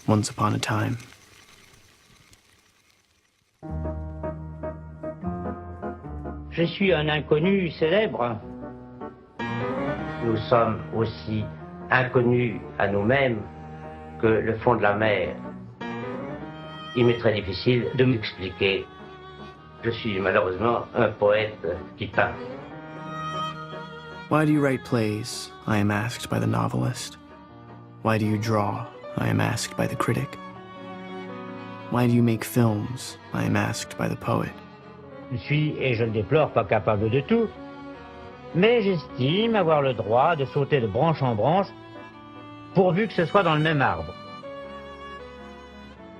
once upon a time. Je suis un inconnu célèbre. Nous sommes aussi inconnus à nous-mêmes que le fond de la mer. Il m'est très difficile de m'expliquer. Je suis malheureusement un poète qui peint. Why do you write plays? I am asked by the novelist. Why do you draw? I am asked by the critic. Why do you make films? I am asked by the poet. Je suis, et je le déplore, pas capable de tout, mais j'estime avoir le droit de sauter de branche en branche, pourvu que ce soit dans le même arbre.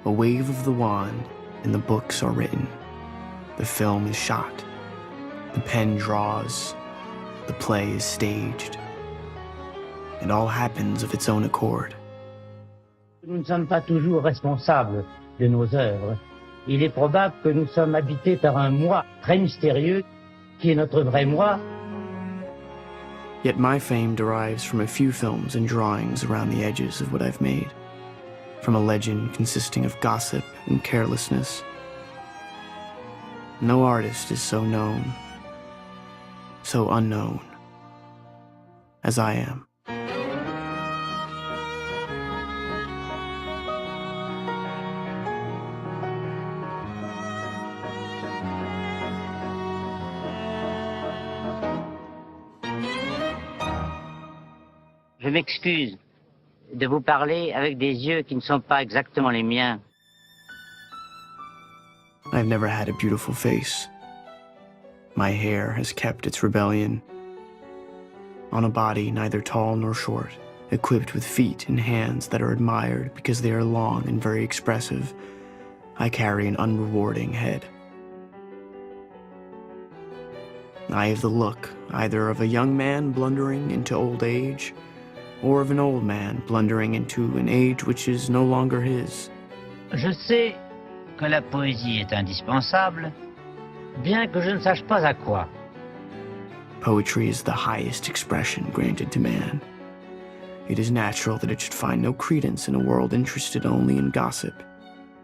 A wave of the wand, and the books are written. The film is shot. The pen draws. The play is staged. It all happens of its own accord. Nous ne sommes pas toujours responsables de nos œuvres. Il est probable que nous sommes habités par un moi très mystérieux, qui est notre vrai moi. Yet my fame derives from a few films and drawings around the edges of what I've made. From a legend consisting of gossip and carelessness. No artist is so known, so unknown, as I am. Je m'excuse de vous parler avec des yeux qui ne sont pas exactement les miens. I've never had a beautiful face. My hair has kept its rebellion. On a body neither tall nor short, equipped with feet and hands that are admired because they are long and very expressive, I carry an unrewarding head. I have the look either of a young man blundering into old age, or of an old man blundering into an age which is no longer his. Je sais que la poésie est indispensable, bien que je ne sache pas à quoi. Poetry is the highest expression granted to man. It is natural that it should find no credence in a world interested only in gossip.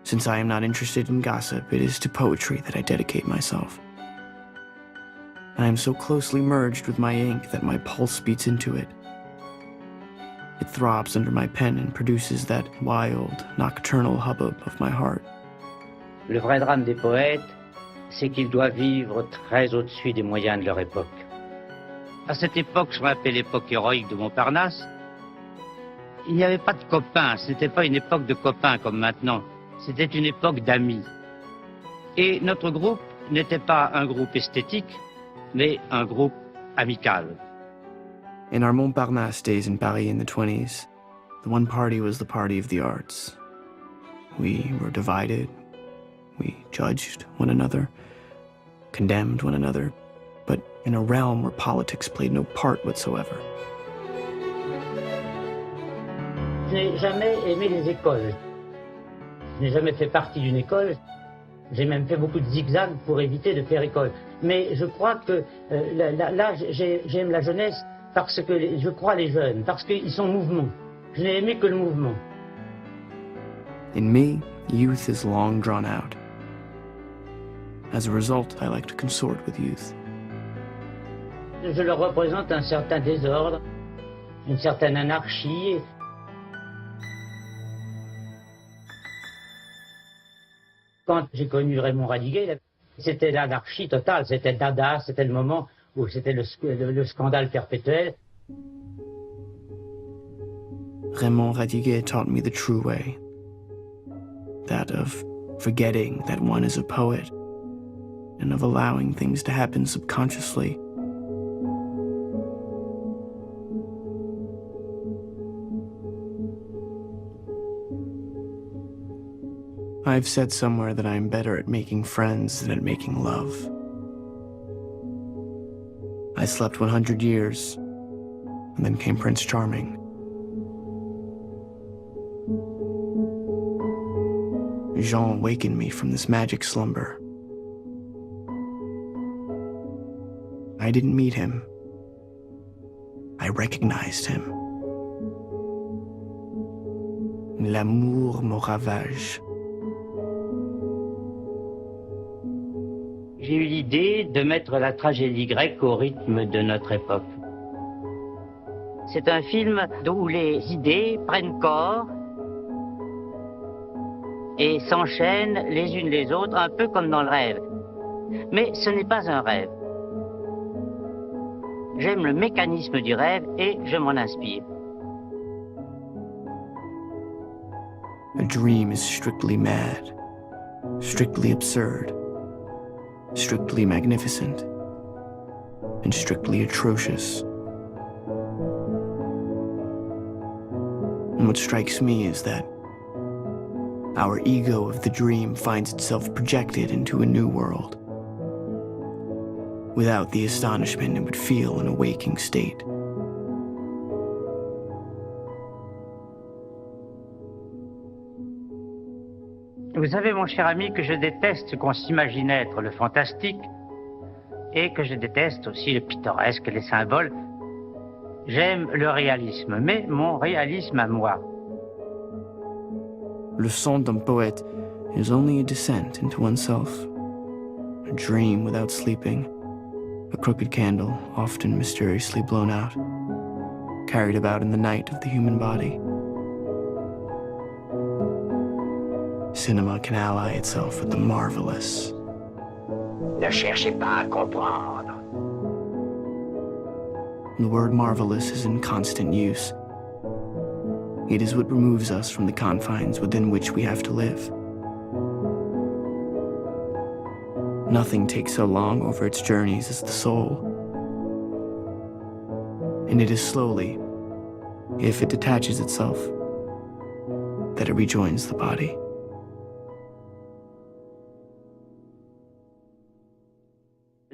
Since I am not interested in gossip, it is to poetry that I dedicate myself. I am so closely merged with my ink that my pulse beats into it. It throbs under my pen and produces that wild, nocturnal hubbub of my heart. Le vrai drame des poètes, c'est qu'ils doivent vivre très au-dessus des moyens de leur époque. À cette époque, ce qu'on appelle l'époque héroïque de Montparnasse, il n'y avait pas de copains, ce n'était pas une époque de copains comme maintenant, c'était une époque d'amis. Et notre groupe n'était pas un groupe esthétique, mais un groupe amical. In our Montparnasse days in Paris in the 20s, the one party was the party of the arts. We were divided. We judged one another, condemned one another, but in a realm where politics played no part whatsoever. Je n'ai jamais aimé les écoles. Je n'ai jamais fait partie d'une école. J'ai même fait beaucoup de zigzags pour éviter de faire école. Mais je crois que là j'aime la jeunesse parce que je crois les jeunes, parce qu'ils sont mouvement. Je n'ai aimé que le mouvement. In me, youth is long drawn out. As a result, I like to consort with youth. Je leur représente un certain désordre, une certaine anarchie. Quand j'ai connu Raymond Radiguet, c'était l'anarchie totale, c'était Dada, c'était le moment où c'était le scandale perpétuel. Raymond Radiguet taught me the true way, that of forgetting that one is a poet, and of allowing things to happen subconsciously. I've said somewhere that I'm better at making friends than at making love. I slept 100 years, and then came Prince Charming. Jean awakened me from this magic slumber. I didn't meet him. I recognized him. L'amour me ravage. J'ai eu l'idée de mettre la tragédie grecque au rythme de notre époque. C'est un film où les idées prennent corps et s'enchaînent les unes les autres, un peu comme dans le rêve. Mais ce n'est pas un rêve. J'aime le mécanisme du rêve et je m'en inspire. A dream is strictly mad, strictly absurd, strictly magnificent, and strictly atrocious. And what strikes me is that our ego of the dream finds itself projected into a new world. Without the astonishment it would feel in a waking state. Vous savez, mon cher ami, que je déteste ce qu'on s'imagine être le fantastique et que je déteste aussi le pittoresque, les symboles. J'aime le réalisme, mais mon réalisme à moi. Le son d'un poète is only a descent into oneself, a dream without sleeping, a crooked candle often mysteriously blown out, carried about in the night of the human body. Cinema can ally itself with the marvelous. Ne cherchez pas à comprendre. The word marvelous is in constant use. It is what removes us from the confines within which we have to live. Nothing takes so long over its journeys as the soul. And it is slowly, if it detaches itself, that it rejoins the body.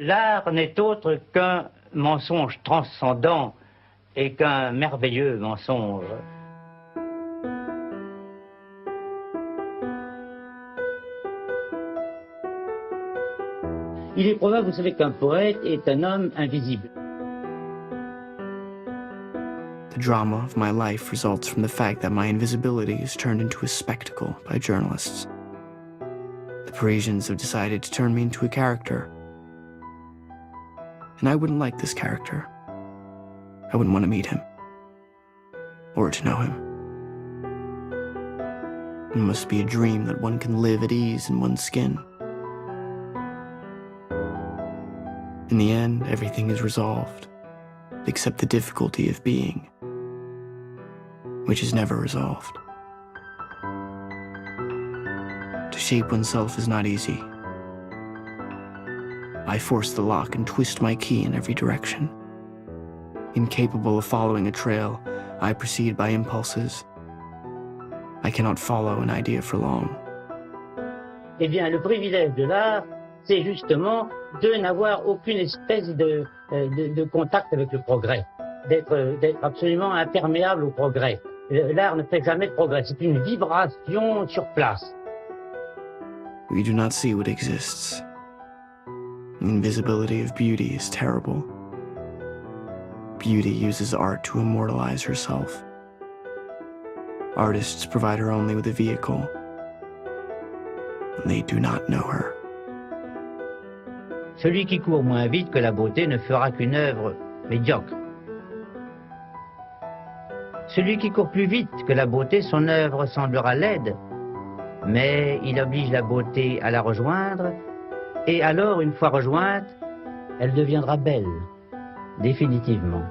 L'art n'est autre qu'un mensonge transcendant et qu'un merveilleux mensonge. Il est probable, vous savez, qu'un poète est un homme invisible. The drama of my life results from the fact that my invisibility is turned into a spectacle by journalists. The Parisians have decided to turn me into a character. And I wouldn't like this character. I wouldn't want to meet him. Or to know him. It must be a dream that one can live at ease in one's skin. In the end, everything is resolved, except the difficulty of being, which is never resolved. To shape oneself is not easy. I force the lock and twist my key in every direction. Incapable of following a trail, I proceed by impulses. I cannot follow an idea for long. Eh bien, le privilège de l'art, c'est justement de n'avoir aucune espèce de contact avec le progrès, d'être absolument imperméable au progrès. L'art ne fait jamais de progrès, c'est une vibration sur place. We do not see what exists. The invisibility of beauty is terrible. Beauty uses art to immortalize herself. Artists provide her only with a vehicle, and they do not know her. Celui qui court moins vite que la beauté ne fera qu'une œuvre médiocre. Celui qui court plus vite que la beauté, son œuvre semblera laide, mais il oblige la beauté à la rejoindre, et alors, une fois rejointe, elle deviendra belle, définitivement.